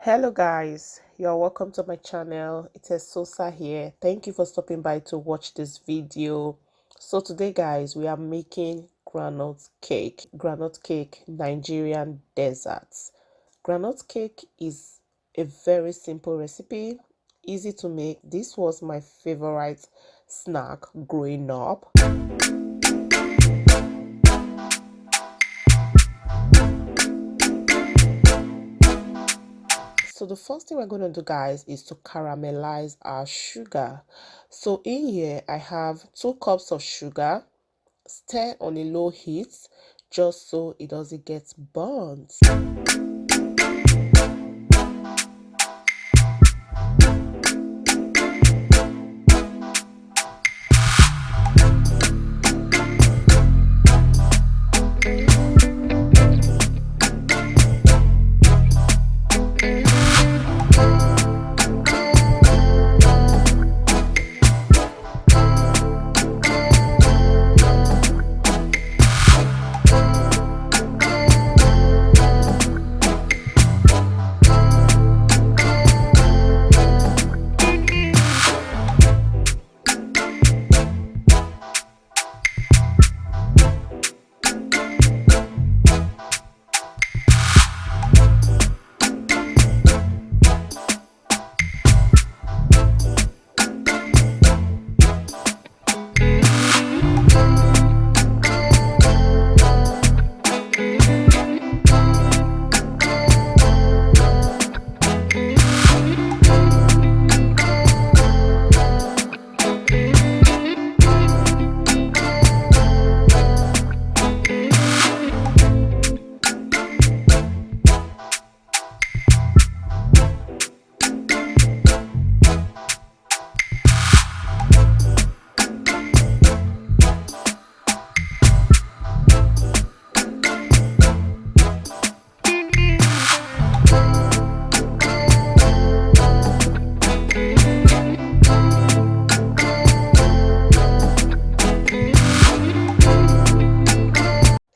Hello guys, you're welcome to my channel. It is Sosa here. Thank you for stopping by to watch this video. So today guys, we are making groundnut cake Nigerian desserts. Groundnut cake is a very simple recipe, easy to make. This was my favorite snack growing up. So the first thing we're going to do guys is to caramelize our sugar. So in here I have 2 cups of sugar. Stir on a low heat just so it doesn't get burnt.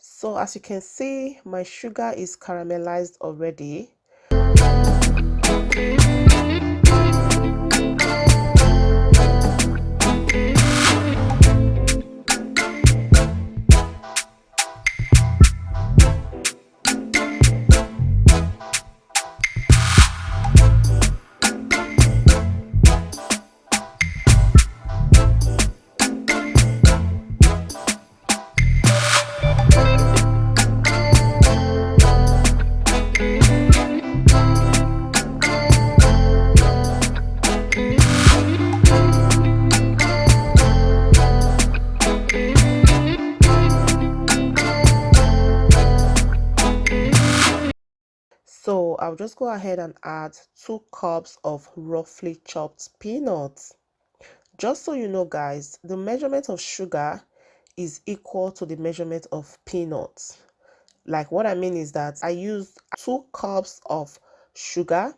So as you can see, my sugar is caramelized already. So I'll just go ahead and add 2 cups of roughly chopped peanuts. Just so you know guys, the measurement of sugar is equal to the measurement of peanuts. Like what I mean is that I used 2 cups of sugar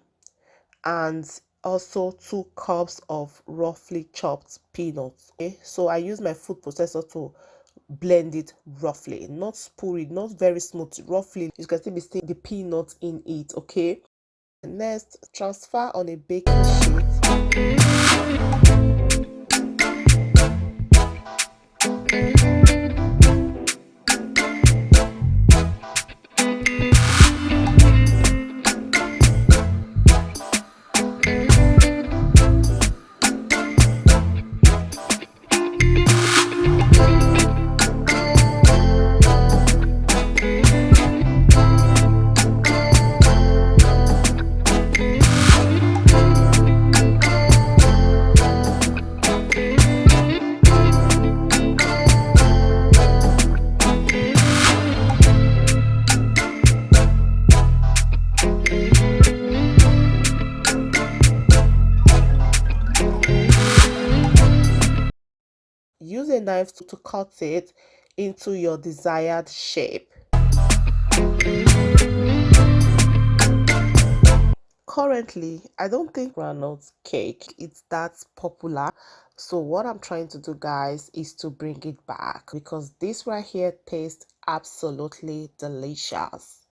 and also 2 cups of roughly chopped peanuts. Okay, so I use my food processor to blend it roughly, not spool it, not very smooth, roughly. You can still be seeing the peanuts in it. Okay, next, transfer on a baking sheet. Use a knife to cut it into your desired shape. Currently, I don't think groundnut cake is that popular. So what I'm trying to do guys is to bring it back because this right here tastes absolutely delicious.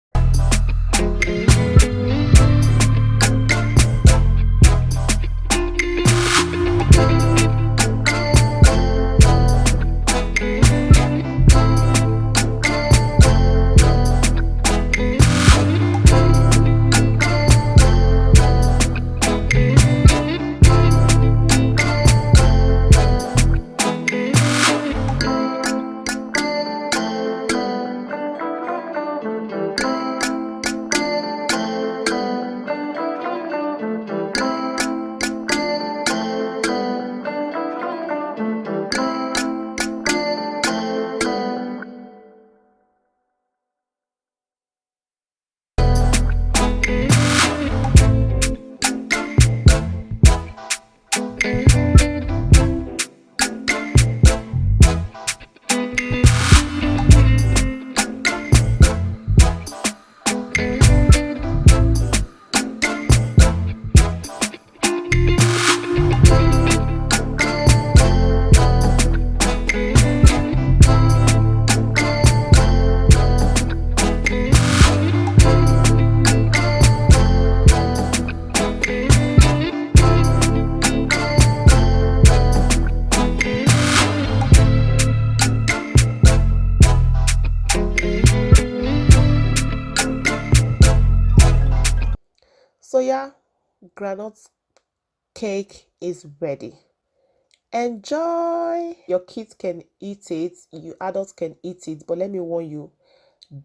So yeah, groundnut cake is ready. Enjoy. Your kids can eat it, you adults can eat it, but let me warn you,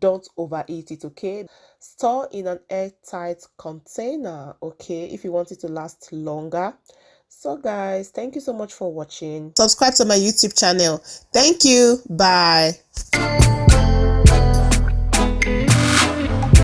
don't overeat it, okay? Store in an airtight container, okay, if you want it to last longer. So guys, thank you so much for watching. Subscribe to my YouTube channel. Thank you. Bye.